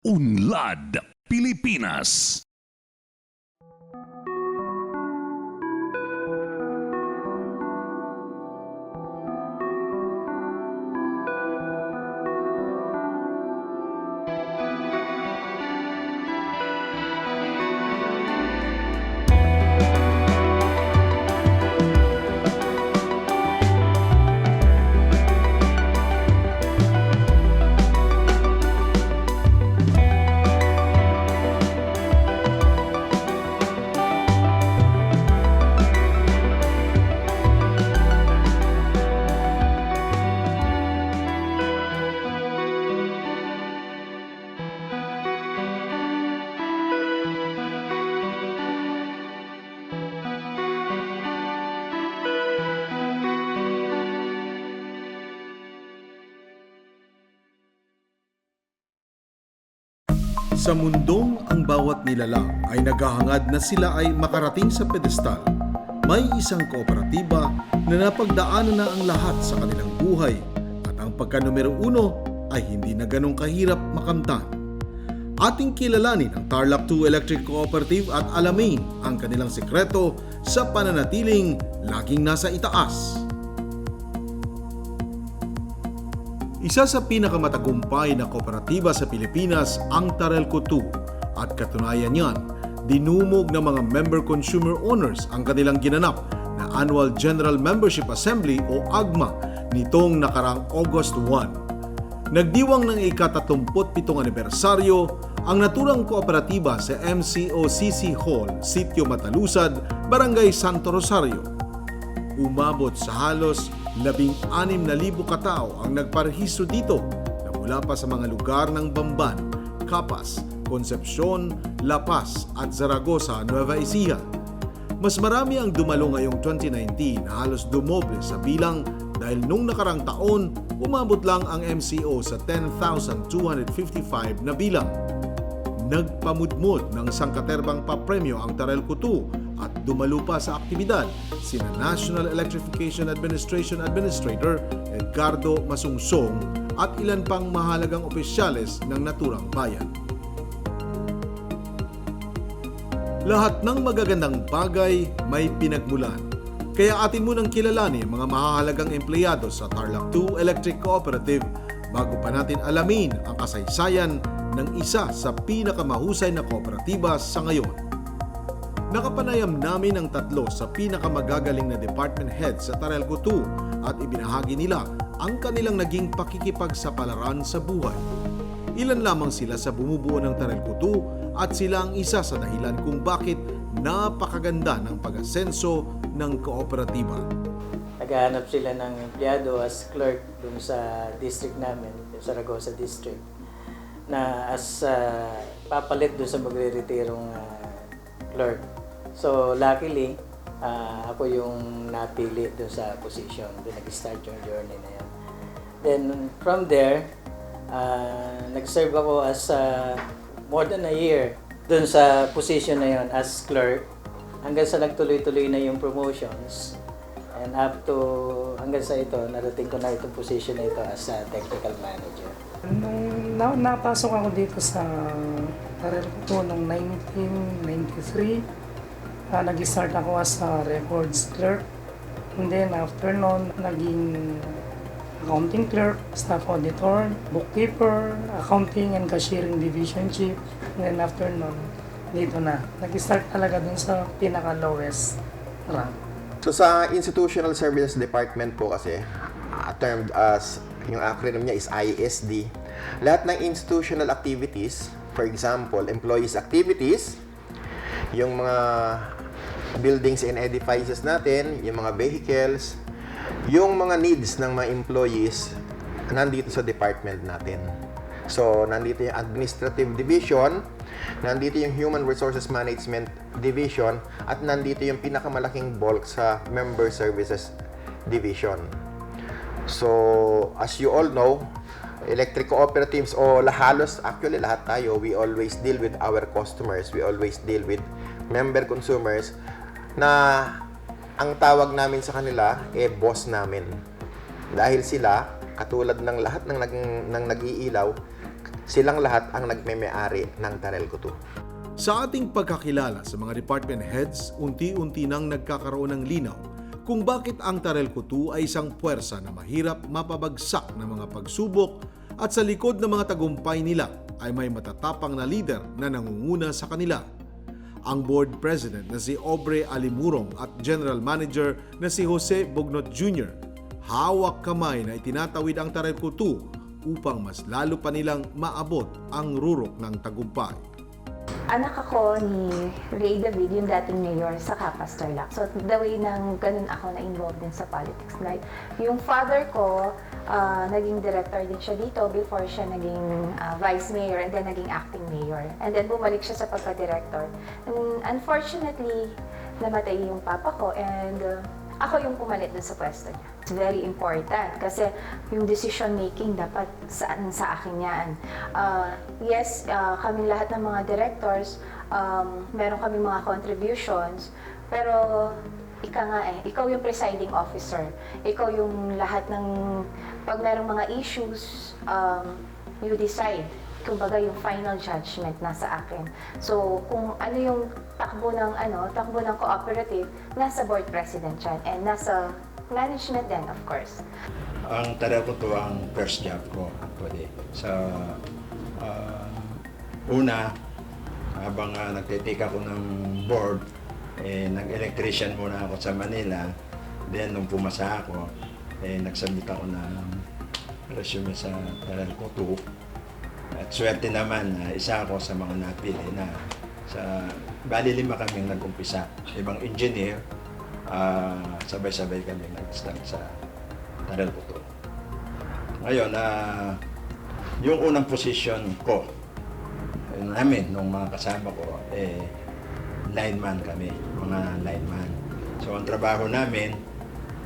Unlad, Pilipinas. Sa mundong ang bawat nilalang ay naghahangad na sila ay makarating sa pedestal, may isang kooperatiba na napagdaanan na ang lahat sa kanilang buhay at ang pagka-numero 1 ay hindi na ganong kahirap makamtan. Ating kilalanin ang Tarlac 2 Electric Cooperative at alamin ang kanilang sekreto sa pananatiling laging nasa itaas. Isa sa pinakamatagumpay na kooperatiba sa Pilipinas ang Tarelco 2 at katunayan niyan, dinumog ng mga member consumer owners ang kanilang ginanap na Annual General Membership Assembly o AGMA nitong nakarang August 1. Nagdiwang ng ika-37 anibersaryo ang naturang kooperatiba sa MCOCC Hall, Sitio Matalusad, Barangay Santo Rosario. Umabot sa halos 16,000 katao ang nagparehistro dito na mula pa sa mga lugar ng Bamban, Capas, Concepcion, La Paz at Zaragoza, Nueva Ecija. Mas marami ang dumalo ngayong 2019 na halos dumoble sa bilang dahil nung nakarang taon, umabot lang ang MCO sa 10,255 na bilang. Nagpamudmod ng sangkaterbang papremyo ang Tarelco 2 at dumalo pa sa aktibidad sina National Electrification Administration Administrator Edgardo Masungsong at ilan pang mahalagang opisyales ng naturang bayan. Lahat ng magagandang bagay may pinagmulan. Kaya atin munang kilalanin ang mga mahahalagang empleyado sa Tarlac 2 Electric Cooperative bago pa natin alamin ang kasaysayan ng isa sa pinakamahusay na kooperatiba sa ngayon. Nakapanayam namin ang tatlo sa pinakamagagaling na department head sa Tarelco 2 at ibinahagi nila ang kanilang naging pakikipagsapalaran sa buhay. Ilan lamang sila sa bumubuo ng Tarelco 2 at sila ang isa sa dahilan kung bakit napakaganda ng pag-asenso ng kooperatiba. Naghahanap sila ng empleyado as clerk dun sa district namin, sa Zaragoza District, na as papalit dun sa magre-retirong clerk. So luckily, ako yung napili dun sa position. Dun nag-start yung journey na yan. Then from there, nag-serve ako as more than a year dun sa position na yon as clerk hanggang sa nagtuloy-tuloy na yung promotions. And up to hanggang sa ito, narating ko na itong position na ito as a technical manager. Nung napasok ako dito sa Tarelco noong 1993, nag-start ako as a records clerk. And then after noon, naging accounting clerk, staff auditor, bookkeeper, accounting and cashiering division chief. And then after noon, dito na. Nag-start talaga dun sa pinaka-lowest rank. So sa Institutional Services Department po kasi, termed as, yung acronym niya is ISD. Lahat ng institutional activities, for example, employees activities, yung mga buildings and edifices natin, yung mga vehicles, yung mga needs ng mga employees, nandito sa department natin. So, nandito yung Administrative Division, nandito yung Human Resources Management Division, at nandito yung pinakamalaking bulk sa Member Services Division. So, as you all know, electric cooperatives o halos actually lahat tayo, we always deal with our customers, we always deal with member consumers na ang tawag namin sa kanila boss namin. Dahil sila, katulad ng lahat ng nag-iilaw, silang lahat ang nagmeme-ari ng Tarelco 2. Sa ating pagkakilala sa mga department heads, unti-unti nang nagkakaroon ng linaw kung bakit ang Tarelco 2 ay isang puwersa na mahirap mapabagsak ng mga pagsubok at sa likod ng mga tagumpay nila ay may matatapang na leader na nangunguna sa kanila. Ang board president na si Aubrey Alimurong at general manager na si Jose Bognot Jr. hawak kamay na itinatawid ang Tarelco 2 upang mas lalo pa nilang maabot ang rurok ng tagumpay. Anak ako ni Ray David, yung dating mayor sa Capas Tarlac. So the way nang ganun ako na-involved din sa politics. Like, yung father ko, naging director din siya dito before siya naging vice mayor and then naging acting mayor. And then bumalik siya sa pagka-director. And unfortunately, namatay yung papa ko and ako yung pumalit dun sa pwesto niya. It's very important kasi yung decision making dapat sa akin yan. Yes, kaming lahat ng mga directors, meron kaming mga contributions, pero ikaw yung presiding officer. Ikaw yung lahat ng, pag merong mga issues, you decide. Kumbaga yung final judgment nasa akin. So kung ano yung takbo ng cooperative, nasa board president yan and nasa management din, of course. Ang Tarelco 2 ang first job ko actually. Sa una, habang nagtitake ako ng board, nag-electrician muna ako sa Manila. Then nung pumasa ako, nagsubmit ako ng resume sa Tarelco 2. At swerte naman, isa ako sa mga napili na bali 5 kaming nag-umpisa. Ibang engineer, sabay-sabay kami nag-start sa Tarelco 2. Ngayon, yung unang position ko, namin, nung mga kasama ko, lineman kami, mga lineman. So ang trabaho namin,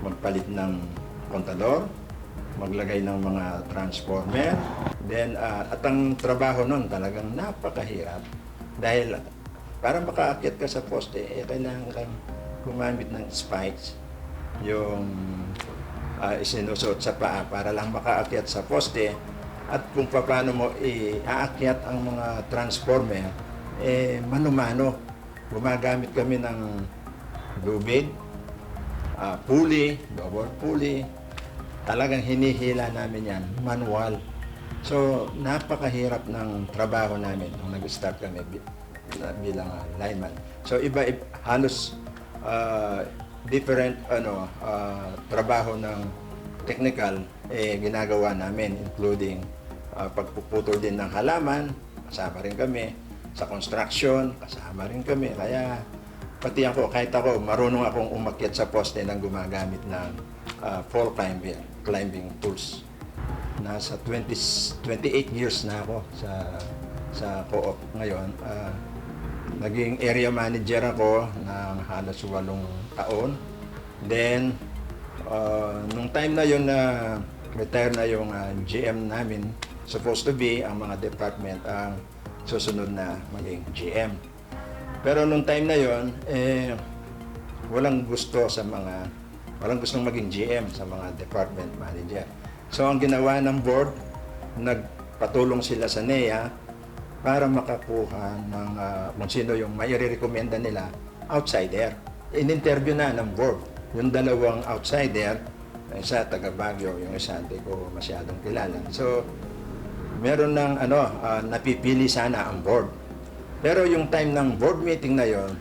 magpalit ng kontador, maglagay ng mga transformer. Then, at ang trabaho nun talagang napakahirap. Dahil para makaakyat ka sa poste, kailangan kang gumamit ng spikes. Yung isinusuot sa paa para lang makaakyat sa poste. At kung paano mo iaakyat ang mga transformer, mano-mano. Gumagamit kami ng lubid, pulley, double pulley. Talagang hinihila namin yan, manual. So, napakahirap ng trabaho namin nung nag-start kami bilang lineman. So, halos different trabaho ng technical ginagawa namin, including pagpuputol din ng halaman, kasama rin kami. Sa construction, kasama rin kami. Kaya, pati ako, kahit ako, marunong akong umakyat sa poste nang gumagamit ng fall climbing tools. Nasa 28 years na ako sa co-op ngayon. Naging area manager ako ng halos 8 taon. Then, nung time na yun na retire na yung GM namin, supposed to be ang mga department ang susunod na maging GM. Pero nung time na yun, walang gustong maging GM sa mga department manager. So ang ginawa ng board, nagpatulong sila sa NEA para makakuha ng kung sino yung mai-recommenda nila, outsider. In-interview na ng board yung 2 outsider, isa taga Baguio, yung isa hindi ko masyadong kilala. So meron ng napipili sana ang board. Pero yung time ng board meeting na yon,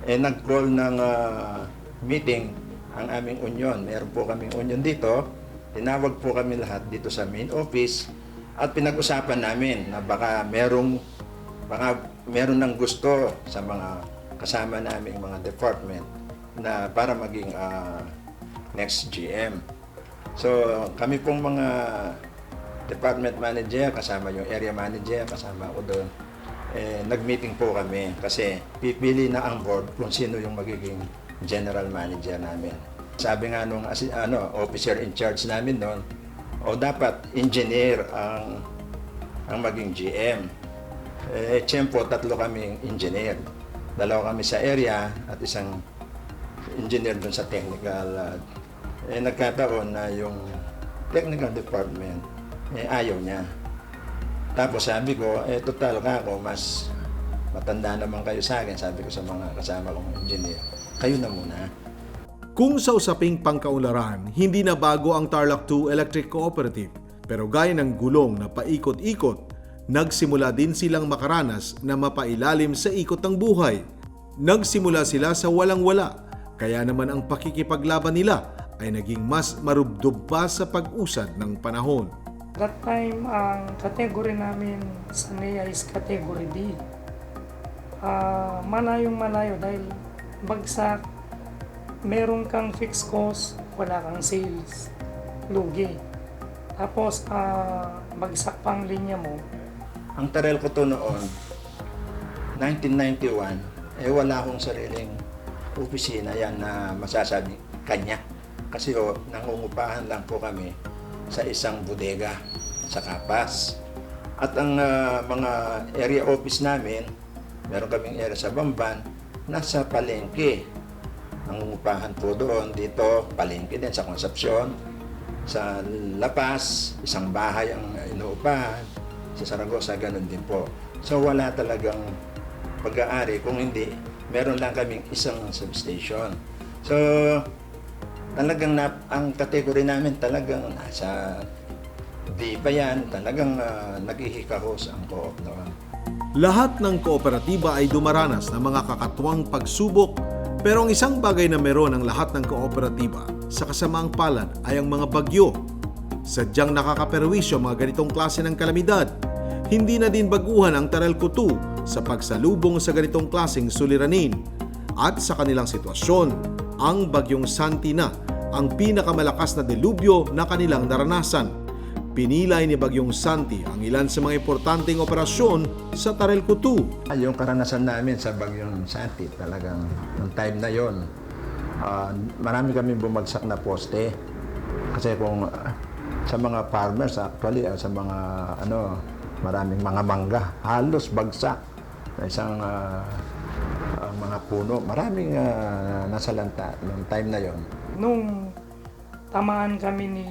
nag-call ng meeting ang aming union. Meron po kaming union dito. Tinawag po kami lahat dito sa main office at pinag-usapan namin na baka meron ng gusto sa mga kasama naming mga department na para maging next GM. So kami pong mga department manager, kasama yung area manager, kasama ako doon. Nag-meeting po kami kasi pipili na ang board kung sino yung magiging general manager namin. Sabi nga nung officer in charge namin noon, dapat engineer ang maging GM. Tiyempo, 3 kaming engineer. 2 kami sa area at isang engineer doon sa technical. Nagkataon na yung technical department ayaw niya. Tapos sabi ko, total ka ako, mas matanda naman kayo sa akin, sabi ko sa mga kasama kong engineer, kayo na muna. Kung sa usaping pangkaunlaran, hindi na bago ang Tarlac 2 Electric Cooperative. Pero gaya ng gulong na paikot-ikot, nagsimula din silang makaranas na mapailalim sa ikot ng buhay. Nagsimula sila sa walang-wala, kaya naman ang pakikipaglaban nila ay naging mas marubdob pa sa pag-usad ng panahon. That time, ang category namin sa NEA is category D. Malayong-malayo dahil bagsak, meron kang fixed cost, wala kang sales, lugi. Tapos, bagsak pang linya mo. Ang Tarel ko to noon, 1991, wala akong sariling opisina yan na masasabi kanya. Kasi nangungupahan lang po kami sa isang bodega sa Kapas. At ang mga area office namin, meron kaming area sa Bamban, nasa Palengke. Nangungupahan po doon, dito, Palengke din sa Concepcion. Sa La Paz, isang bahay ang inuupahan. Sa Saragossa, ganun din po. So wala talagang pag-aari, kung hindi, meron lang kaming isang substation. So, talagang ang category namin talagang nasa D pa yan, talagang naghihikahos ang co-op noon. Lahat ng kooperatiba ay dumaranas ng mga kakatuwang pagsubok, pero ang isang bagay na meron ang lahat ng kooperatiba sa kasamaang palad ay ang mga bagyo. Sadyang nakakaperwisyo ang mga ganitong klase ng kalamidad. Hindi na din baguhan ang Tarelco 2 sa pagsalubong sa ganitong klaseng suliranin. At sa kanilang sitwasyon, ang bagyong Santi na ang pinakamalakas na delubyo na kanilang naranasan. Pinilay ni Bagyong Santi ang ilan sa mga importanteng operasyon sa Tarelco 2. Yung karanasan namin sa Bagyong Santi, talagang noong time na yon, marami kami bumagsak na poste. Kasi kung sa mga farmers actually, sa mga maraming mga mangga, halos bagsak. Isang mga puno, maraming nasalanta noong time na yon. Nung tamaan kami ni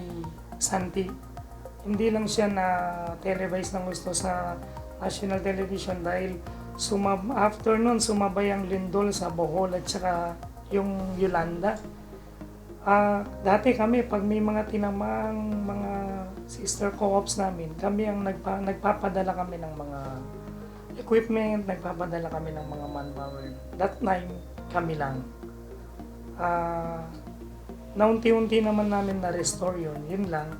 Santi, hindi lang siya na televise ng gusto sa national television dahil after nun sumabay ang lindol sa Bohol at saka yung Yolanda. Dati kami, pag may mga tinamang mga sister co-ops namin, kami ang nagpapadala kami ng mga equipment, nagpapadala kami ng mga manpower. That time, kami lang. Naunti-unti naman namin na-restore yun lang.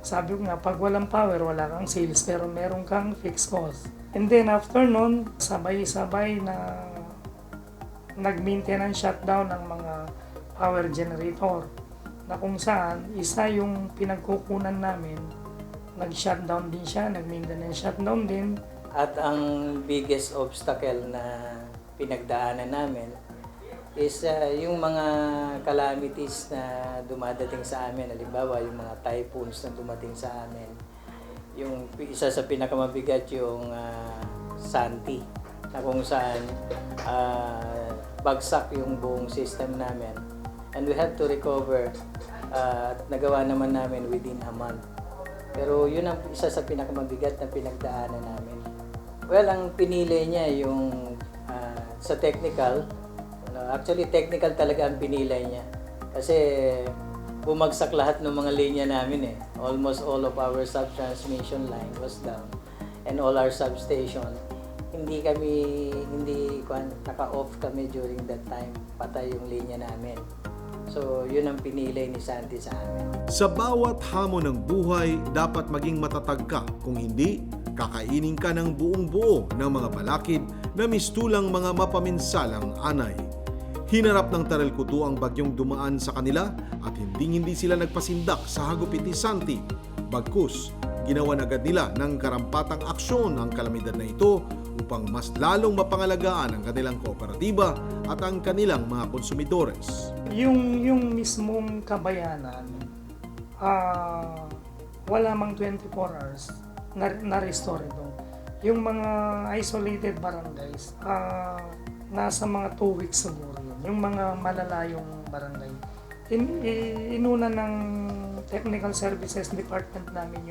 Sabi ko nga, pag walang power, wala kang sales, pero meron kang fixed cost. And then after nun, sabay-sabay na nag-maintenance shutdown ng mga power generator na kung saan isa yung pinagkukunan namin, nag-shutdown din siya, nag-maintenance shutdown din. At ang biggest obstacle na pinagdaanan namin is yung mga calamities na dumadating sa amin. Halimbawa, yung mga typhoons na dumating sa amin. Yung isa sa pinakamabigat yung Santi, na kung saan bagsak yung buong system namin. And we had to recover at nagawa naman namin within a month. Pero yun ang isa sa pinakamabigat na pinagdaanan namin. Well, ang pinili niya yung sa technical, actually technical talaga ang pinilay niya. Kasi bumagsak lahat ng mga linya namin eh. Almost all of our sub-transmission line was down. And all our substation. Naka-off kami during that time. Patay yung linya namin. So, yun ang pinilay ni Santi sa amin. Sa bawat hamon ng buhay, dapat maging matatag ka. Kung hindi, kakainin ka ng buong buo ng mga balakid na mistulang mga mapaminsalang anay. Hinarap ng Tarelco 2 ang bagyong dumaan sa kanila at hindi sila nagpasindak sa hagupit ni Santi. Bagkus, ginawan agad nila ng karampatang aksyon ang kalamidad na ito upang mas lalong mapangalagaan ang kanilang kooperatiba at ang kanilang mga konsumidores. Yung mismong kabayanan, wala mang 24 hours na-restore ito. Yung mga isolated barangays, nasa mga 2 weeks siguro yun. Yung mga malalayong barangay. Inuna ng technical services department namin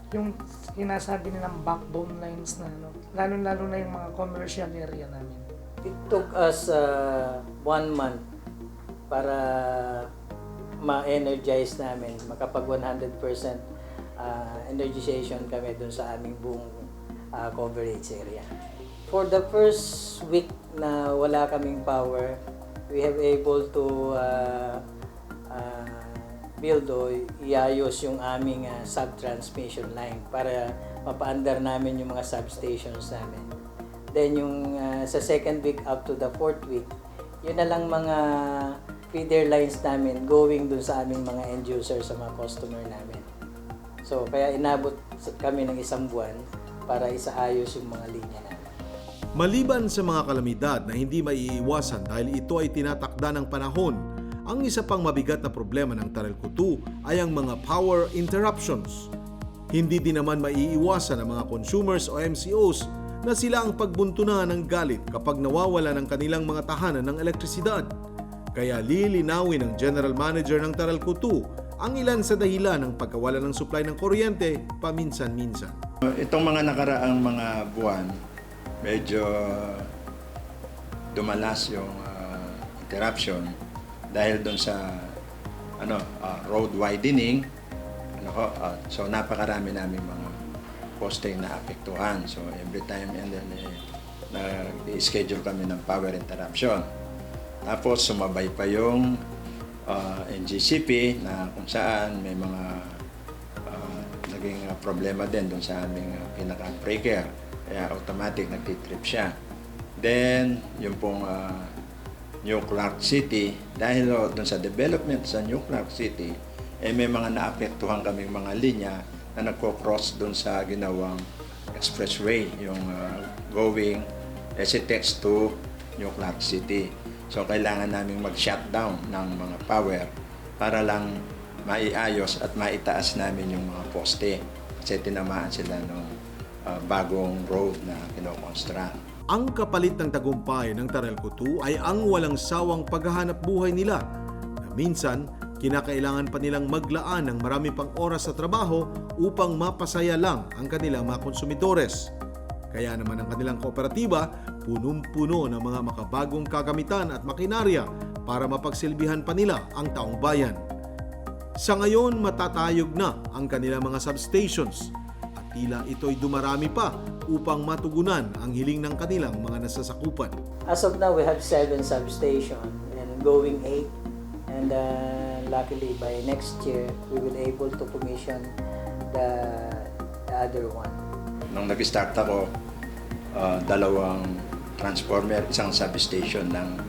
yung sinasabi nilang backbone lines na ano, lalo-lalo na yung mga commercial area namin. It took us 1 month para ma-energize namin, makapag 100% energization kami dun sa aming buong coverage area. For the first week na wala kaming power, we have able to build o iayos yung aming sub-transmission line para mapaandar namin yung mga substations namin. Then yung sa second week up to the fourth week, yun na lang mga feeder lines namin going dun sa aming mga end users, sa mga customer namin. So kaya inabot kami ng 1 buwan para isaayos yung mga linya namin. Maliban sa mga kalamidad na hindi maiiwasan dahil ito ay tinatakda ng panahon, ang isa pang mabigat na problema ng Tarelco 2 ay ang mga power interruptions. Hindi din naman maiiwasan ng mga consumers o MCOs na sila ang pagbuntunan ng galit kapag nawawala ng kanilang mga tahanan ng elektrisidad. Kaya lilinawin ng General Manager ng Tarelco 2 ang ilan sa dahilan ng pagkawala ng supply ng kuryente paminsan-minsan. Itong mga nakaraang mga buwan, medyo dumalas yung interruption dahil doon sa road widening. So napakarami namin mga poste na apektuhan. So every time and then nag-schedule kami ng power interruption. Tapos sumabay pa yung NGCP na kung saan may mga naging problema din doon sa aming pinaka-breaker. Kaya automatic nagtitrip siya. Then yung pong New Clark City, dahil doon sa development sa New Clark City, may mga naapektuhan kaming mga linya na nagko-cross doon sa ginawang expressway, yung going SCTEX to New Clark City. So kailangan naming mag-shutdown ng mga power para lang maiayos at maitaas namin yung mga poste kasi tinamaan sila ng bagong road na kinoconstruct. Ang kapalit ng tagumpay ng Tarelco 2 ay ang walang sawang paghahanap buhay nila na minsan kinakailangan pa nilang maglaan ng marami pang oras sa trabaho upang mapasaya lang ang kanilang mga konsumidores. Kaya naman ang kanilang kooperatiba punong-puno ng mga makabagong kagamitan at makinarya para mapagsilbihan pa nila ang taong bayan. Sa ngayon matatayog na ang kanilang mga substations at tila ito'y dumarami pa upang matugunan ang hiling ng kanilang mga nasasakupan. As of now, we have 7 substations and going 8. And luckily, by next year, we will able to commission the other one. Nung nag-start ako, 2 transformer, 1 substation ng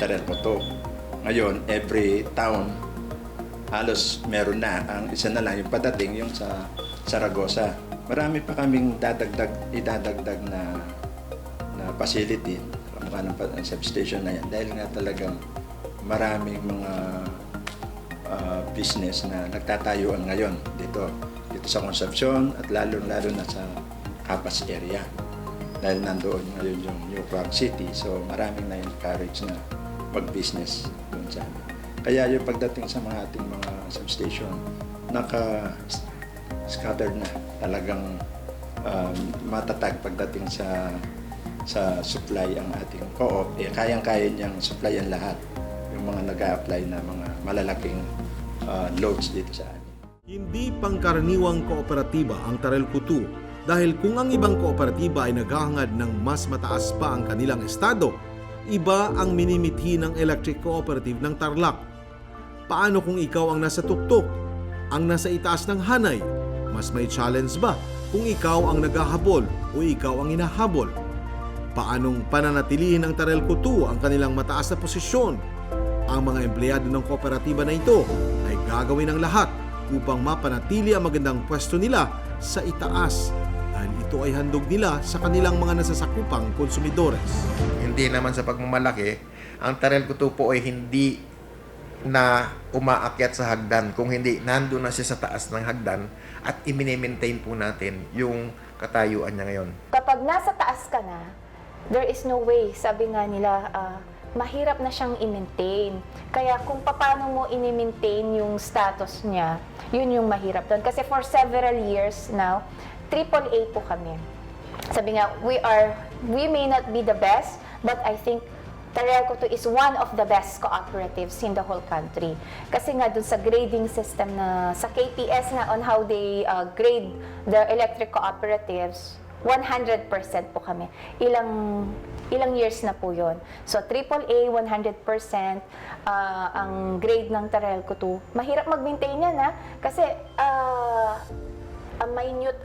Tarelco 2. Ngayon, every town, halos meron na. Ang isa na lang yung padating, yung sa Zaragoza. Marami pa kaming idadagdag na facility kamukha ng substation na yan dahil nga talagang maraming mga business na nagtatayuan ngayon dito sa Concepcion at lalo-lalo na sa Capas area dahil nandoon ngayon yung New Clark City, so maraming na-encourage na mag-business doon sa amin. Kaya yung pagdating sa mga ating mga substation, scattered na, talagang matatag pagdating sa supply ang ating co-op. Kayang-kaya niyang supply ang lahat, yung mga nag-a-apply na mga malalaking loads dito sa amin. Hindi pangkaraniwang kooperatiba ang Tarelco 2 dahil kung ang ibang kooperatiba ay naghahangad ng mas mataas pa ang kanilang estado, iba ang minimithi ng Electric Cooperative ng Tarlac. Paano kung ikaw ang nasa tuktok, ang nasa itaas ng hanay? Mas may challenge ba kung ikaw ang naghahabol o ikaw ang hinahabol? Paanong pananatilihin ng Tarelco 2 ang kanilang mataas na posisyon? Ang mga empleyado ng kooperatiba na ito ay gagawin ang lahat upang mapanatili ang magandang pwesto nila sa itaas dahil ito ay handog nila sa kanilang mga nasasakupang konsumidores. Hindi naman sa pagmamalaki, ang Tarelco 2 po ay hindi na umaakyat sa hagdan, kung hindi nandun na siya sa taas ng hagdan at i-maintain po natin yung katayuan niya ngayon. Kapag nasa taas ka na, there is no way, sabi nga nila, mahirap na siyang i-maintain. Kaya kung paano mo i-maintain yung status niya, yun yung mahirap doon. Kasi for several years now, AAA po kami. Sabi nga, we may not be the best, but I think Tarelco 2 is one of the best cooperatives in the whole country. Kasi nga dun sa grading system na, sa KPS nga on how they grade the electric cooperatives, 100% po kami. Ilang years na po yun. So, AAA, 100%, ang grade ng Tarelco 2. Mahirap mag-maintain yan, ha? Kasi, minute,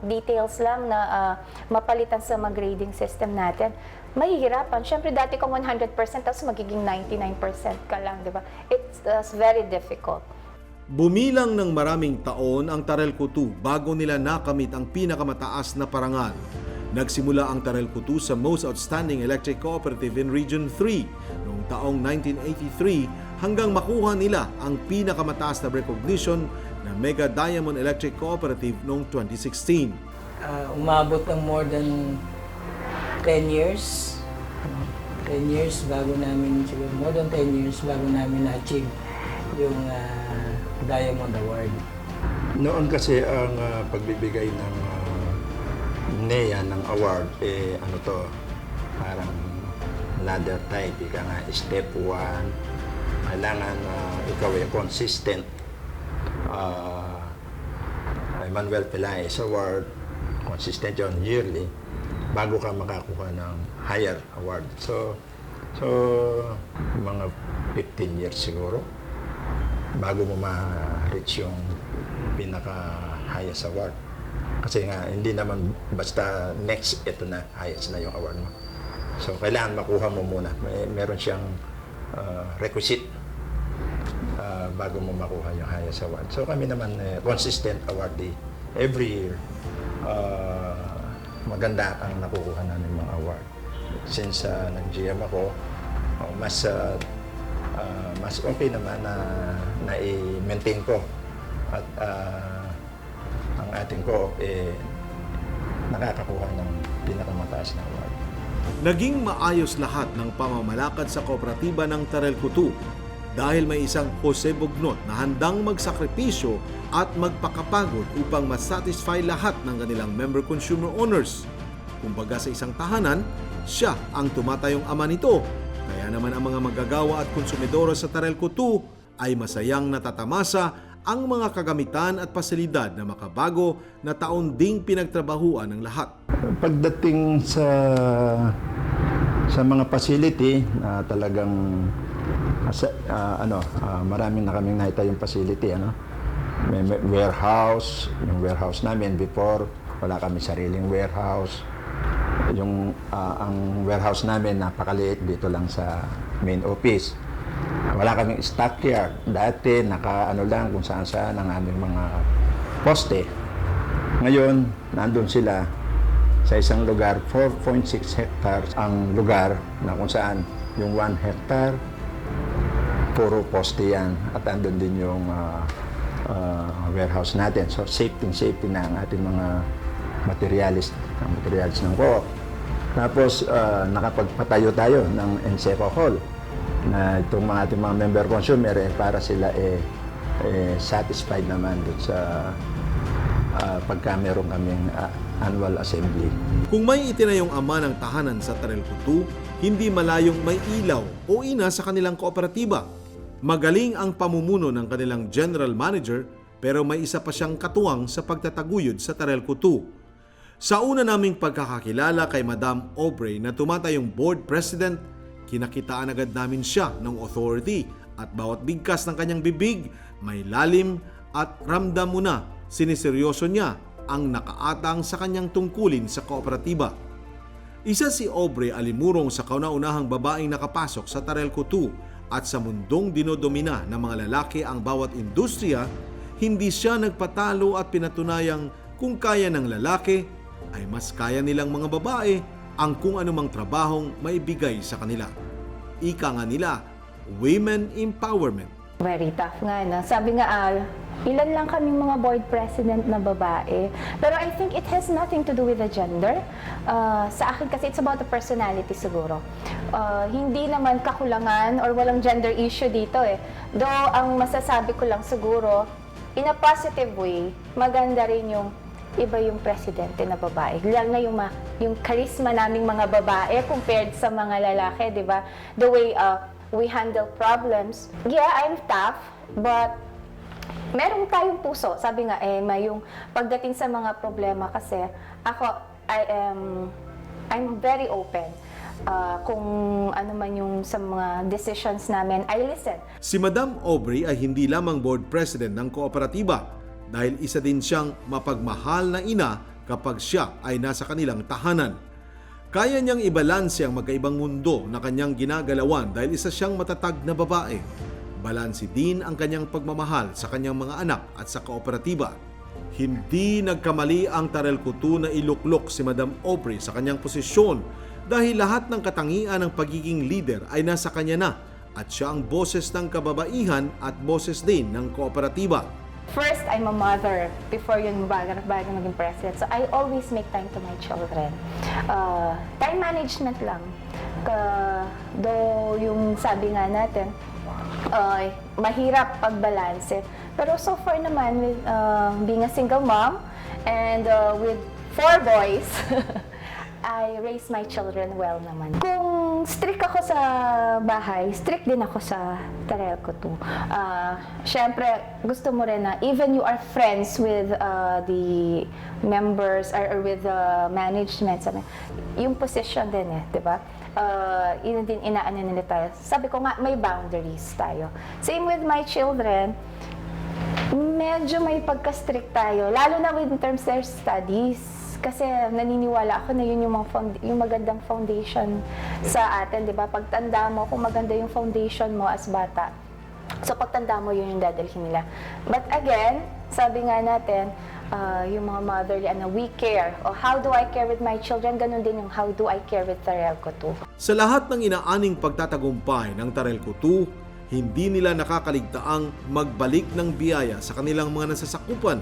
details lang na mapalitan sa mag-grading system natin. Mahihirapan. Siyempre, dati kung 100%, tapos magiging 99% ka lang, di ba? It's very difficult. Bumilang ng maraming taon ang Tarelco 2 bago nila nakamit ang pinakamataas na parangal. Nagsimula ang Tarelco 2 sa Most Outstanding Electric Cooperative in Region 3 noong taong 1983 hanggang makuha nila ang pinakamataas na recognition na Mega Diamond Electric Cooperative noong 2016. Umabot ng more than 10 years. 10 years bago namin, siguro more than 10 years bago namin na-achieve yung Diamond Award. Noon kasi ang pagbibigay ng NEA ng award, parang ladder type, ika nga, step 1, kailangan ikaw ay consistent. Manuel Pelaez Award, consistent yun yearly, bago ka makakuha ng higher award. So mga 15 years siguro, bago mo ma-reach yung pinaka-highest award. Kasi nga, hindi naman basta next, ito na, highest na yung award mo. So, kailangan makuha mo muna. Meron siyang requisite bago mo makuha yung highest award. So, kami naman consistent awardee. Every year, maganda ang nakukuha namin mga award. Since nag-GM ako, mas okay naman na i-maintain ko. At ang ating co-op nakakakuha ng pinakamataas na award. Naging maayos lahat ng pamamalakad sa kooperatiba ng Tarelco 2 dahil may isang Jose Bugnot na handang magsakripisyo at magpakapagod upang masatisfy lahat ng kanilang member consumer owners. Kumbaga sa isang tahanan, siya ang tumatayong ama nito. Kaya naman ang mga manggagawa at konsumidora sa Tarelco 2 ay masayang natatamasa ang mga kagamitan at pasilidad na makabago na taon ding pinagtrabahuan ng lahat. Pagdating sa mga facility na talagang marami na kaming nakita yung facility, may warehouse, yung warehouse namin before wala kami sariling warehouse. Ang warehouse namin napakaliit dito lang sa main office. Wala kaming stockyard. Dati lang kung saan-saan ang aming mga poste. Ngayon, nandun sila sa isang lugar, 4.6 hectares ang lugar na kung saan yung 1 hectare, puro poste yan. At andun din yung warehouse natin. So, safety na ang ating mga materialis ng co-op. Tapos, nakapagpatayo tayo ng NSECO Hall na itong ating mga member consumer para sila satisfied naman doon sa pagka meron kaming annual assembly. Kung may itinayong ama ng tahanan sa Tarelco 2, hindi malayong may ilaw o ina sa kanilang kooperatiba. Magaling ang pamumuno ng kanilang general manager pero may isa pa siyang katuwang sa pagtataguyod sa Tarelco 2. Sa una naming pagkakakilala kay Madam Aubrey na tumatayong board president, kinakitaan agad namin siya ng authority at bawat bigkas ng kanyang bibig may lalim at ramdam mo na siniseryoso niya ang nakaatang sa kanyang tungkulin sa kooperatiba. Isa si Aubrey alimurong sa kauna-unahang babaeng nakapasok sa Tarelco 2 at sa mundong dinodomina ng mga lalaki ang bawat industriya, hindi siya nagpatalo at pinatunayang kung kaya ng lalaki ay mas kaya nilang mga babae ang kung anumang trabahong maibigay sa kanila. Ika nga nila, women empowerment. Very tough nga na. Sabi nga, Ilan lang kaming mga board president na babae. Pero I think it has nothing to do with the gender. Sa akin kasi it's about the personality siguro. Hindi naman kakulangan or walang gender issue dito eh. Though ang masasabi ko lang siguro, in a positive way, maganda rin yung iba yung presidente na babae. Lalo na yung charisma naming mga babae compared sa mga lalaki, di ba? The way we handle problems. Yeah, I'm tough, but meron tayong puso. Sabi nga, may yung pagdating sa mga problema kasi ako, I'm very open. Kung ano man yung sa mga decisions namin, I listen. Si Madam Aubrey ay hindi lamang board president ng kooperatiba dahil isa din siyang mapagmahal na ina kapag siya ay nasa kanilang tahanan. Kaya niyang ibalanse ang magkaibang mundo na kanyang ginagalawan dahil isa siyang matatag na babae. Balanse din ang kanyang pagmamahal sa kanyang mga anak at sa kooperatiba. Hindi nagkamali ang Tarel Coutu na iluklok si Madam Aubrey sa kanyang posisyon dahil lahat ng katangian ng pagiging leader ay nasa kanya na at siya ang boses ng kababaihan at boses din ng kooperatiba. First, I'm a mother before yun bago maging president. So I always make time to my children. Time management lang. Though yung sabi nga natin, mahirap pagbalanse. Pero so far naman, with being a single mom and with 4 boys, I raise my children well naman. Kung strict ako sa bahay, strict din ako sa Tarel Coutu. Siyempre, gusto mo rin na even you are friends with the members or with the management, yung position din di ba? Yun din inaano nila tayo. Sabi ko nga, may boundaries tayo. Same with my children, medyo may pagka-strict tayo, lalo na with in terms of their studies. Kasi naniniwala ako na yun yung magandang foundation sa atin, di ba? Pagtanda mo, kung maganda yung foundation mo as bata, so pagtanda mo yun yung dadalhin nila. But again, sabi nga natin, yung mga motherly, we care. O how do I care with my children? Ganun din yung how do I care with Tarel Coutu. Sa lahat ng inaaning pagtatagumpay ng Tarel Coutu, hindi nila nakakaligtaang magbalik ng biyaya sa kanilang mga nasasakupan.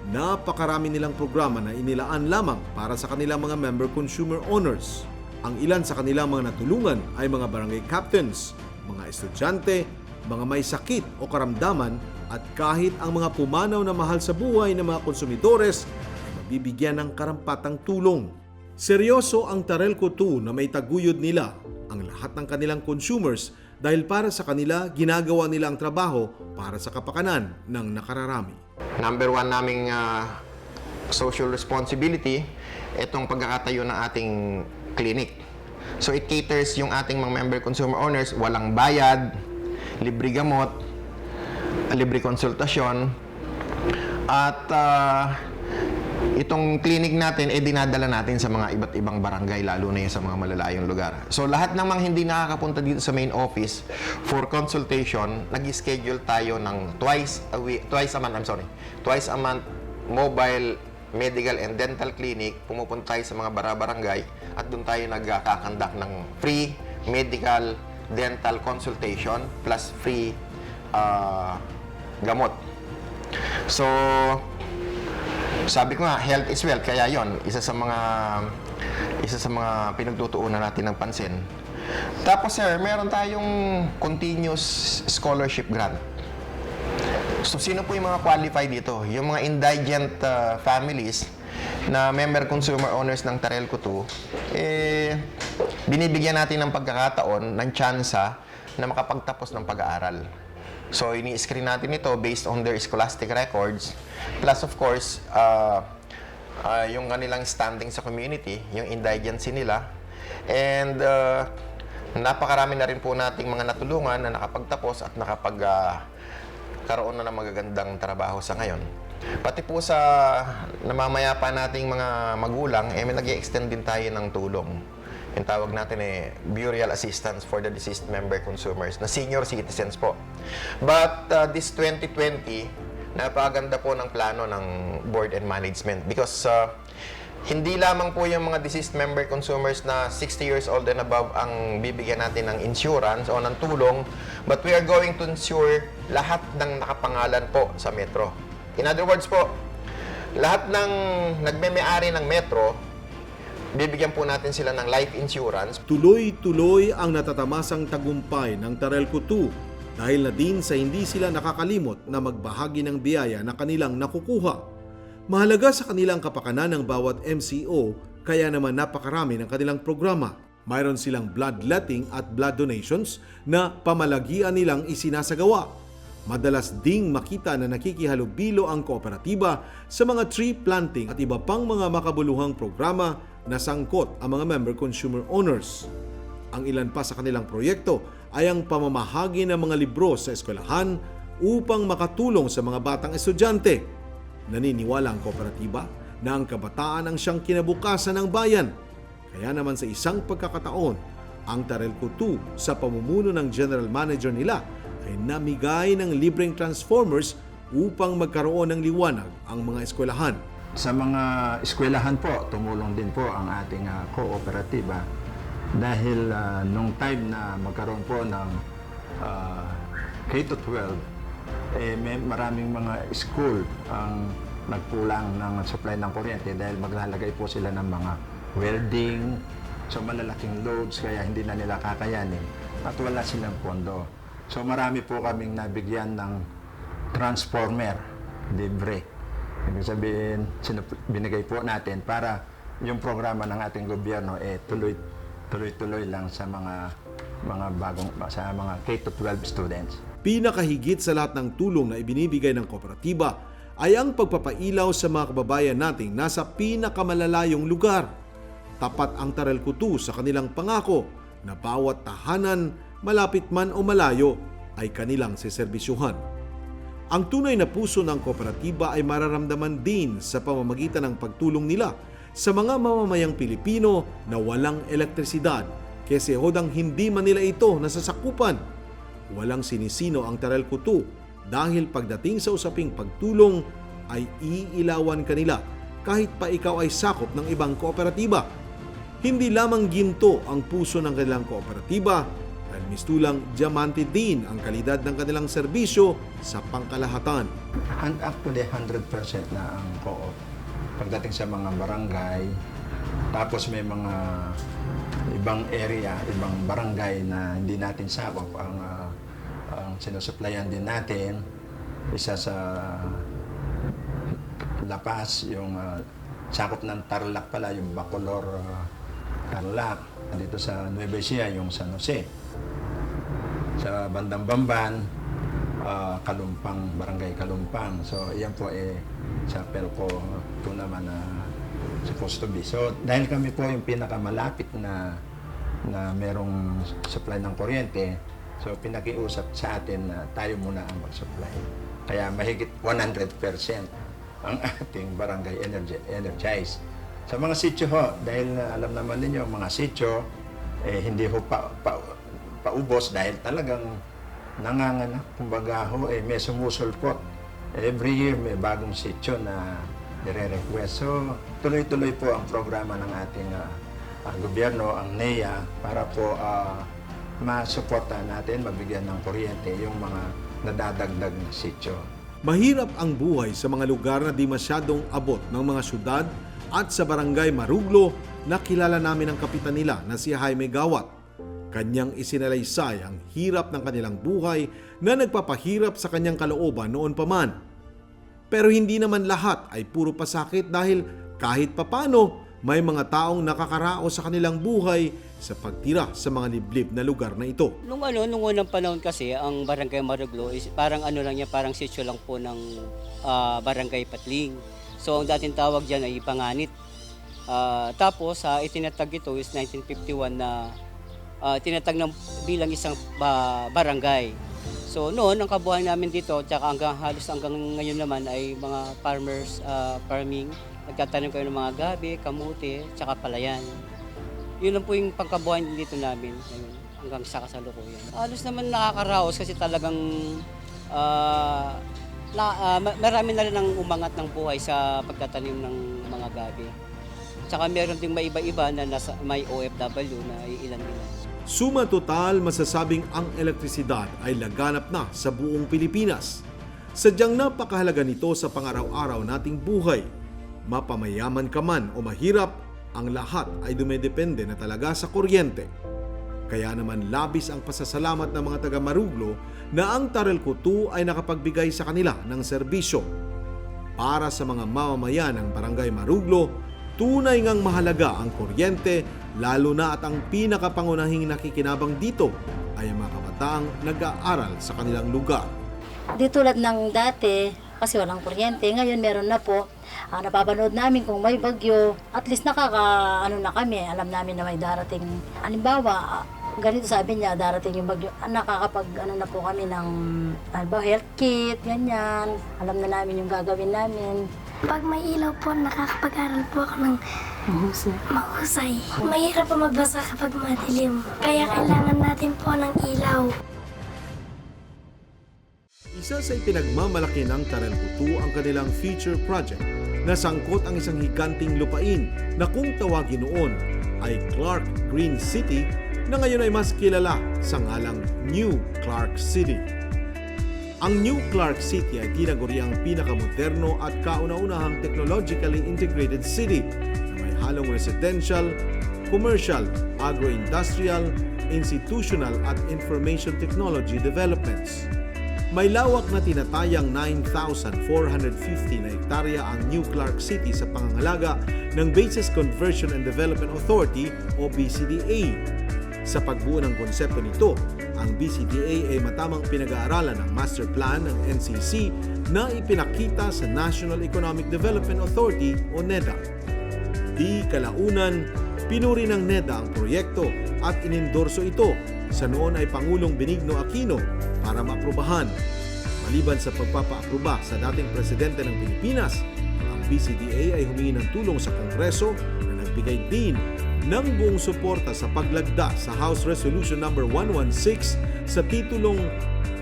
Napakarami nilang programa na inilaan lamang para sa kanilang mga member consumer owners. Ang ilan sa kanilang mga natulungan ay mga barangay captains, mga estudyante, mga may sakit o karamdaman at kahit ang mga pumanaw na mahal sa buhay ng mga konsumidores ay mabibigyan ng karampatang tulong. Seryoso ang Tarel Coutu na may taguyod nila ang lahat ng kanilang consumers dahil para sa kanila ginagawa nila ang trabaho para sa kapakanan ng nakararami. Number 1 naming social responsibility, itong pagkakatayo ng ating clinic. So it caters yung ating mga member consumer owners, walang bayad, libre gamot, libre konsultasyon, at itong clinic natin dinadala natin sa mga iba't ibang barangay, lalo na yung sa mga malalayong lugar. So lahat ng mga hindi nakakapunta dito sa main office for consultation, nag-schedule tayo ng twice a month mobile medical and dental clinic. Pumupunta tayo sa mga barangay at doon tayo nagkakandak ng free medical dental consultation plus free gamot. So sabi ko nga, health is wealth, kaya yon isa sa mga pinagtutuunan natin ng pansin. Tapos sir, meron tayong continuous scholarship grant. So sino po yung mga qualified dito? Yung mga indigent families na member consumer owners ng Tarel Coutu, binibigyan natin ng pagkakataon, ng tsansa na makapagtapos ng pag-aaral. So, ini-screen natin ito based on their scholastic records. Plus, of course, yung kanilang standing sa community, yung indigency nila. And napakarami na rin po nating mga natulungan na nakapagtapos at nakapagkaroon na ng magagandang trabaho sa ngayon. Pati po sa namamaya pa nating mga magulang, may nag-i-extend din tayo ng tulong. Yung tawag natin burial assistance for the deceased member consumers na senior citizens po. But this 2020, napakaganda po ng plano ng board and management because Hindi lamang po yung mga deceased member consumers na 60 years old and above ang bibigyan natin ng insurance o ng tulong, but we are going to insure lahat ng nakapangalan po sa Metro. In other words po, lahat ng nagme-may-ari ng Metro, bibigyan po natin sila ng life insurance. Tuloy-tuloy ang natatamasang tagumpay ng Tarelco 2 dahil na din sa hindi sila nakakalimot na magbahagi ng biyaya na kanilang nakukuha. Mahalaga sa kanilang kapakanan ng bawat MCO, kaya naman napakarami ng kanilang programa. Mayroon silang bloodletting at blood donations na pamalagian nilang isinasagawa. Madalas ding makita na nakikihalubilo ang kooperatiba sa mga tree planting at iba pang mga makabuluhang programa na sangkot ang mga member consumer owners. Ang ilan pa sa kanilang proyekto ay ang pamamahagi ng mga libro sa eskwelahan upang makatulong sa mga batang estudyante. Naniniwala ang kooperatiba na ang kabataan ang siyang kinabukasan ng bayan. Kaya naman sa isang pagkakataon, ang Tarelco 2 sa pamumuno ng general manager nila ay namigay ng libreng transformers upang magkaroon ng liwanag ang mga eskwelahan. Sa mga eskwelahan po, tumulong din po ang ating kooperatiba dahil nung time na magkaroon po ng K-12, may maraming mga school ang nagkulang ng supply ng kuryente dahil maglalagay po sila ng mga welding, so malalaking loads kaya hindi na nila kakayanin at wala silang pondo. So marami po kaming nabigyan ng transformer libre. Ibig sabihin, binigay po natin para yung programa ng ating gobyerno tuloy-tuloy lang sa mga K-12 students. Pinakahigit sa lahat ng tulong na ibinibigay ng kooperatiba ay ang pagpapailaw sa mga kababayan nating nasa pinakamalalayong lugar. Tapat ang Tarelco 2 sa kanilang pangako na bawat tahanan, malapit man o malayo, ay kanilang seserbisyuhan. Ang tunay na puso ng kooperatiba ay mararamdaman din sa pamamagitan ng pagtulong nila sa mga mamamayang Pilipino na walang elektrisidad, kasi hodang hindi man nila ito nasasakupan. Walang sinisino ang Tarelco 2 dahil pagdating sa usaping pagtulong ay iilawan kanila kahit pa ikaw ay sakop ng ibang kooperatiba. Hindi lamang ginto ang puso ng kanilang kooperatiba dahil mistulang diamante din ang kalidad ng kanilang serbisyo sa pangkalahatan. Actually, 100% na ang co-op. Pagdating sa mga barangay, tapos may mga ibang area, ibang barangay na hindi natin sakop ang sinusuplayan din natin. Isa sa La Paz, yung sakop ng Tarlac pala, yung Bacolor Tarlac. Dito sa Nueva Ecija, yung San Jose. Sa bandang Bamban, Kalumpang, Barangay Kalumpang. So, iyan po sa Pelco 2 naman na supposed to be. So, dahil kami po yung pinakamalapit na merong supply ng kuryente, so pinakiusap sa atin na tayo muna ang mag-supply. Kaya mahigit 100% ang ating barangay energized. Sa mga sityo ho, dahil alam naman ninyo, mga sityo, hindi ho paubos dahil talagang nanganganak. Kumbaga ho, may sumusulpot. Every year may bagong sityo na nire-request. So, tuloy-tuloy po ang programa ng ating gobyerno, ang NEA, para po masuportahan natin, mabigyan ng kuryente yung mga nadadagdag na sityo. Mahirap ang buhay sa mga lugar na di masyadong abot ng mga syudad at sa barangay Maruglo na kilala namin ang kapitan nila na si Jaime Gawat. Kanyang isinalaysay ang hirap ng kanilang buhay na nagpapahirap sa kanyang kalooban noon pa man. Pero hindi naman lahat ay puro pasakit dahil kahit papano may mga taong nakakaraos sa kanilang buhay sa pagtira sa mga liblib na lugar na ito. Nung unang panahon kasi, ang Barangay Maruglo is parang lang niya, parang sitio lang po ng Barangay Patling. So ang dating tawag diyan ay Panganit. Tapos itinatag ito is 1951 na tinatag ng bilang isang barangay. So noon ang kabuhayan namin dito, tsaka halos hanggang ngayon naman ay mga farmers, farming. Nagtatanim kayo ng mga gabi, kamote, tsaka palayan. Yun lang po yung pangkabuhayan dito namin hanggang sa kasalukuyan. Halos naman nakakaraos kasi talagang marami na rin ang umangat ng buhay sa pagtatanim ng mga gabi. Tsaka meron ding may iba-iba na may OFW na ilan. Suma total, masasabing ang elektrisidad ay laganap na sa buong Pilipinas. Sadyang napakahalaga nito sa pang-araw-araw nating buhay. Mapamayaman ka man o mahirap, ang lahat ay dumedepende na talaga sa kuryente. Kaya naman labis ang pasasalamat ng mga taga Maruglo na ang Tarelco 2 ay nakapagbigay sa kanila ng serbisyo. Para sa mga mamamayan ng Barangay Maruglo, tunay ngang mahalaga ang kuryente, lalo na at ang pinakapangunahing nakikinabang dito ay ang mga kabataang nag-aaral sa kanilang lugar. Di tulad ng dati, kasi walang kuryente, ngayon meron na po. Napapanood namin kung may bagyo, at least na kami, alam namin na may darating. Halimbawa, ganito sabi niya, darating yung bagyo, nakakapag na po kami ng health kit, ganyan. Alam na namin yung gagawin namin. Pag may ilaw po, nakakapag-aral po ako ng mahusay. Mahirap po magbasa kapag madilim, kaya kailangan natin po ng ilaw. Isa sa ipinagmamalaki ng Tarelco 2 ang kanilang future project na sangkot ang isang higanting lupain na kung tawagin noon ay Clark Green City na ngayon ay mas kilala sa ngalang New Clark City. Ang New Clark City ay tinaguri ang pinakamoderno at kauna-unahang technologically integrated city na may halong residential, commercial, agro-industrial, institutional at information technology developments. May lawak na tinatayang 9,450 na hektarya ang New Clark City sa pangangalaga ng Bases Conversion and Development Authority o BCDA. Sa pagbuo ng konsepto nito, ang BCDA ay matamang pinag-aaralan ng master plan ng NCC na ipinakita sa National Economic Development Authority o NEDA. Di kalaunan, pinuri ng NEDA ang proyekto at inendorso ito sa noon ay Pangulong Benigno Aquino para maaprubahan. Maliban sa pagpapa-aproba sa dating presidente ng Pilipinas, ang BCDA ay humingi ng tulong sa Kongreso na nagbigay din ng buong suporta sa paglagda sa House Resolution No. 116 sa titulong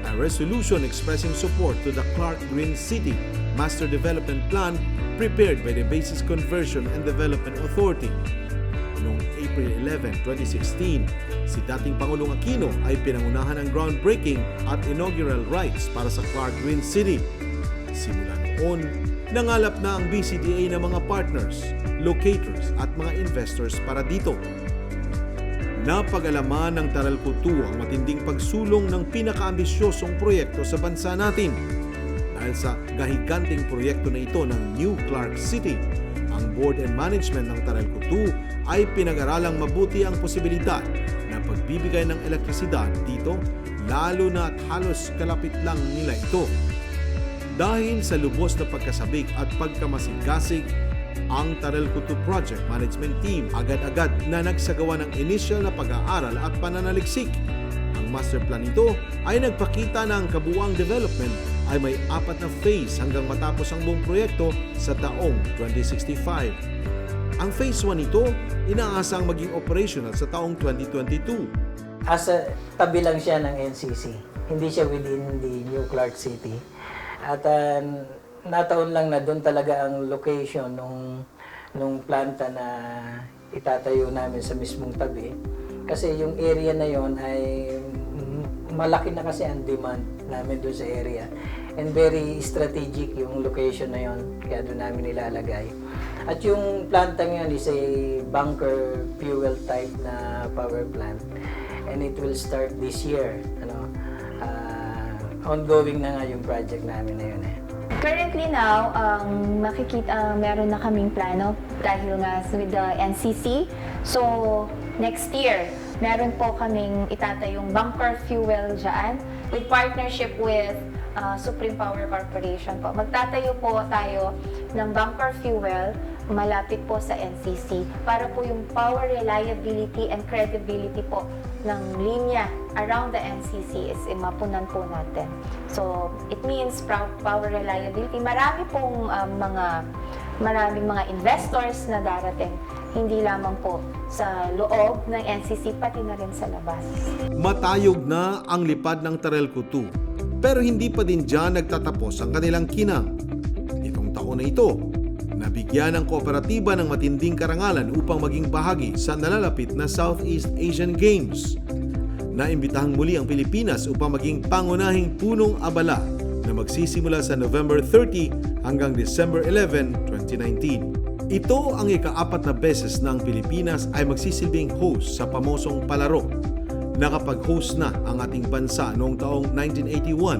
A Resolution Expressing Support to the Clark Green City Master Development Plan prepared by the Bases Conversion and Development Authority. Noong April 11, 2016, si dating Pangulong Aquino ay pinangunahan ng groundbreaking at inaugural rites para sa Clark Green City. Simula noon, nangalap na ang BCDA ng mga partners, locators at mga investors para dito. Napag-alaman ng Tarelco 2 ang matinding pagsulong ng pinakaambisyosong proyekto sa bansa natin. Dahil sa gahiganting proyekto na ito ng New Clark City, ang board and management ng Tarelco 2 ay pinag-aralang mabuti ang posibilidad na pagbibigay ng elektrisidad dito, lalo na at halos kalapit lang nila ito. Dahil sa lubos na pagkasabik at pagkamasigasig, ang Tarelco 2 Project Management Team agad-agad na nagsagawa ng initial na pag-aaral at pananaliksik. Ang master plan nito ay nagpakita na ang kabuuang development ay may 4 na phase hanggang matapos ang buong proyekto sa taong 2065. Ang phase 1 nito, inaasang maging operational sa taong 2022. Tabi lang siya ng NCC. Hindi siya within the New Clark City. At nataon lang na doon talaga ang location nung planta na itatayo namin sa mismong tabi. Kasi yung area na yon ay malaki na kasi ang demand namin doon sa area. And very strategic yung location na yon, kaya doon namin nilalagay. At yung planta ngayon is a bunker fuel type na power plant. And it will start this year. Ongoing na nga yung project namin na yun eh. Currently now, meron na kaming plano dahil nga with the NCC. So, next year, meron po kaming itatayong bunker fuel dyan with partnership with Supreme Power Corporation po. Magtatayo po tayo ng bunker fuel malapit po sa NCC para po yung power reliability and credibility po ng linya around the NCC is mapunan po natin. So, it means power reliability. Maraming mga investors na darating, hindi lamang po sa loob ng NCC, pati na rin sa labas. Matayog na ang lipad ng Tarelco 2, pero hindi pa din dyan nagtatapos ang kanilang kinang. Itong taon na ito, nabigyan ng kooperatiba ng matinding karangalan upang maging bahagi sa nalalapit na Southeast Asian Games. Naimbitahang muli ang Pilipinas upang maging pangunahing punong abala na magsisimula sa November 30 hanggang December 11, 2019. Ito ang ika-4 na beses na ang Pilipinas ay magsisilbing host sa pamosong palaro. Nakapag-host na ang ating bansa noong taong 1981,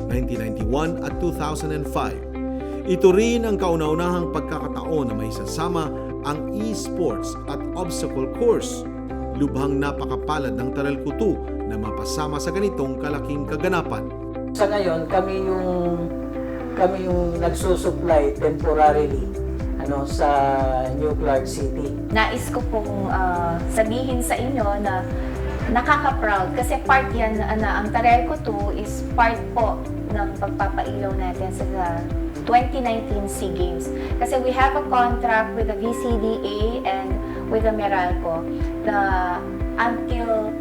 1991 at 2005. Ito rin ang kauna-unahang pagkakataon na may sasama ang esports at obstacle course. Lubhang napakapalad ng Taral Kutu na mapasama sa ganitong kalaking kaganapan. Sa ngayon, kami yung nagsusupply temporarily sa New Clark City. Nais ko pong sabihin sa inyo na nakaka-proud kasi part yan na ang Taral Kutu is part po ng pagpapailaw natin sa 2019 SEA Games. Kasi we have a contract with the VCDA and with the Meralco na until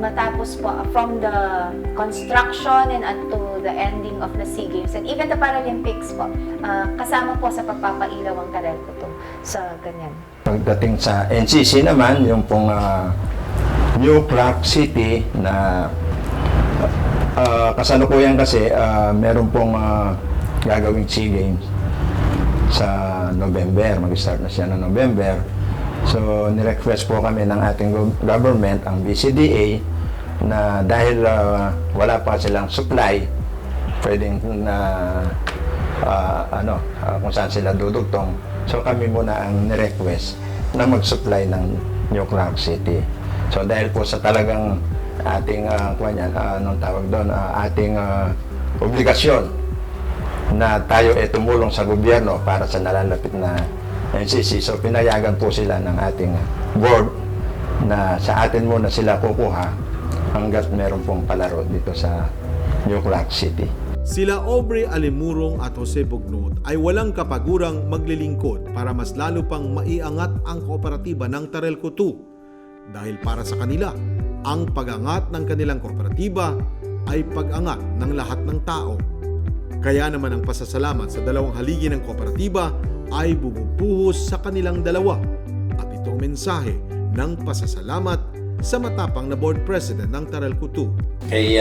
matapos po from the construction and until the ending of the SEA Games and even the Paralympics po, kasama po sa pagpapailaw ang Taral Kutu sa ganyan. Pagdating sa NCC naman, yung pong New Clark City na kasalukuyan kasi meron pong gagawing SEA Games sa November. Mag-start na siya ng November. So, nirequest po kami ng ating government, ang BCDA, na dahil wala pa silang supply, pwedeng kung saan sila dudugtong. So, kami muna ang nirequest na mag-supply ng New Clark City. So, dahil po sa talagang ating, anong tawag doon, ating obligasyon na tayo tumulong sa gobyerno para sa nalalapit na NCC. So, pinayagan po sila ng ating board na sa atin muna sila kukuha hanggat meron pong palaro dito sa New Clark City. Sila Aubrey Alimurong at Jose Bugnot ay walang kapagurang maglilingkod para mas lalo pang maiangat ang kooperatiba ng Taral Kutu. Dahil para sa kanila, ang pag-angat ng kanilang kooperatiba ay pag-angat ng lahat ng tao. Kaya naman ang pasasalamat sa dalawang haligi ng kooperatiba ay bumubuhos sa kanilang dalawa. At itong mensahe ng pasasalamat sa matapang na board president ng Taral Kutu. Kay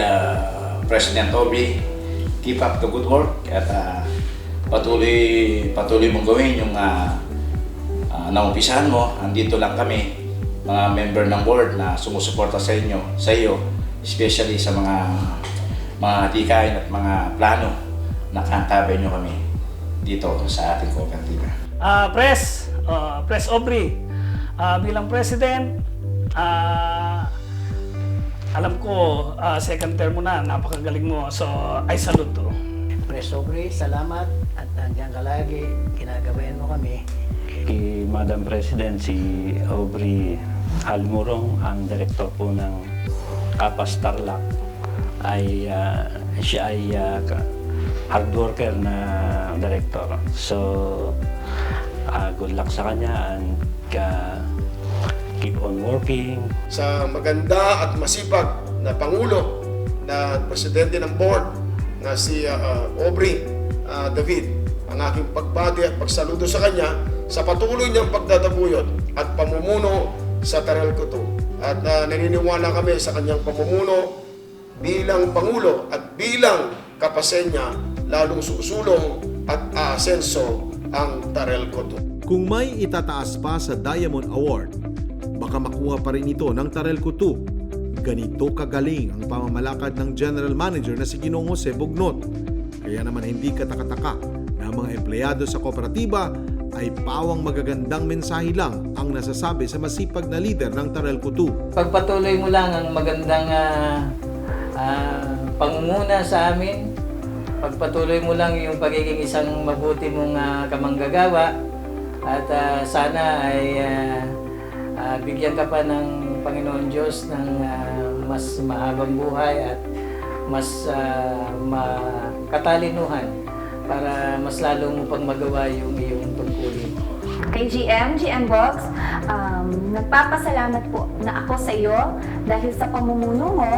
President Aubrey, keep up the good work at patuloy mong gawin yung naumpisahan mo. Andito lang kami, mga member ng board na sumusuporta sa iyo, especially sa mga tikain at mga plano na kantabay nyo kami dito sa ating kooperatiba. Pres Aubrey, bilang president, alam ko second term mo na, napakagaling mo. So, I salute to. Pres Aubrey, salamat at hanggang kalagi, kinagabayan mo kami. Kay Madam President, si Aubrey Alimurong, ang direktor po ng Kapas Tarlac, ay siya ay hard worker na director. So, good luck sa kanya and keep on working. Sa maganda at masipag na Pangulo na Presidente ng Board na si Aubrey David, ang aking pagbati at pagsaludo sa kanya sa patuloy niyang pagdadabuyot at pamumuno sa Taral Kutu. At naniniwala kami sa kanyang pamumuno bilang Pangulo at bilang kapasenya, lalong susulong at aasenso ang Taral Kutu. Kung may itataas pa sa Diamond Award, baka makuha pa rin ito ng Taral Kutu. Ganito kagaling ang pamamalakad ng General Manager na si Ginoong Jose Bugnot. Kaya naman hindi katakataka na ang mga empleyado sa kooperatiba ay pawang magagandang mensahe lang ang nasasabi sa masipag na leader ng Taral Kutu. Pagpatuloy mo lang ang magandang pangunguna sa amin, pagpatuloy mo lang yung pagiging isang mabuti mong kamanggagawa at sana ay bigyan ka pa ng Panginoon Diyos ng mas mahabang buhay at mas makatalinuhan para mas lalo mo pang magawa yung iyong tungkulin. Kay GM Box, nagpapasalamat po na ako sa iyo dahil sa pamumuno mo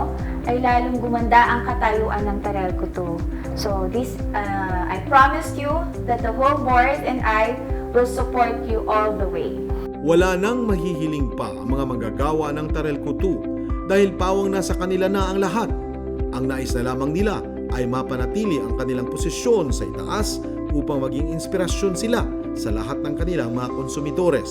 ay lalong gumanda ang katayuan ng Taral Kutu. So I promised you that the whole board and I will support you all the way. Wala nang mahihiling pa ang mga manggagawa ng Tarelco 2 dahil pawang nasa kanila na ang lahat. Ang nais na lamang nila ay mapanatili ang kanilang posisyon sa itaas upang maging inspirasyon sila sa lahat ng kanilang mga konsumidores.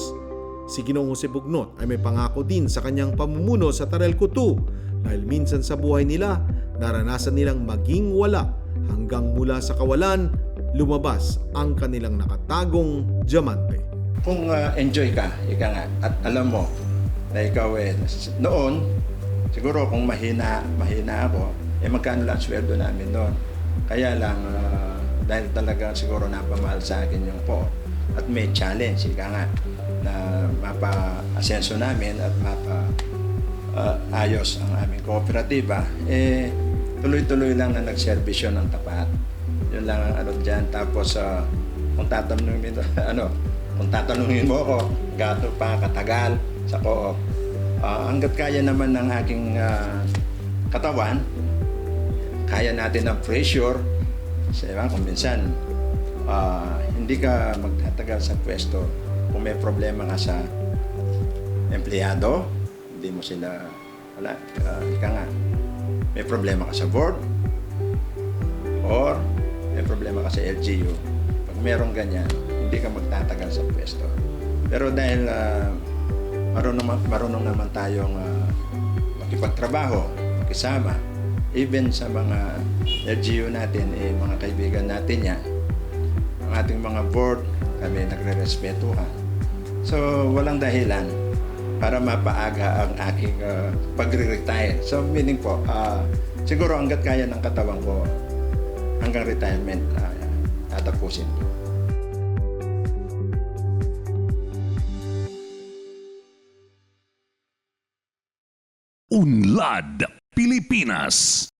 Si Ginoong Jose Bugnot ay may pangako din sa kanyang pamumuno sa Tarelco 2 dahil minsan sa buhay nila naranasan nilang maging wala hanggang mula sa kawalan lumabas ang kanilang nakatagong diamante. Kung enjoy ka, ika nga, at alam mo na ikaw noon, siguro kung mahina ako, magkano lang sweldo namin noon. Kaya lang, dahil talaga siguro napamahal sa akin yung po, at may challenge, ika nga, na mapa-asenso namin at mapa-ayos ang aming kooperatiba, tuloy-tuloy lang na nagserbisyo ng tapat. Yun lang ang dyan. Tapos, kung tatanungin mo ako, gato pa katagal sa co-op, hanggat kaya naman ng aking katawan, kaya natin ang pressure. Diba? Kung minsan, hindi ka magtatagal sa pwesto kung may problema ka sa empleyado, hindi mo sila, ika nga, may problema ka sa board, or may problema ka sa LGU. Pag merong ganyan, hindi ka magtatagal sa pwesto. Pero dahil marunong naman tayong makipagtrabaho, makisama, even sa mga LGU natin, mga kaibigan natin yan, ang ating mga board, kami nagre-respetuhan. So, walang dahilan para mapaaga ang aking pagre-retire. So, meaning po, siguro hanggat kaya ng katawan ko, hanggang retirement, tatapusin ko. Unlad, Pilipinas.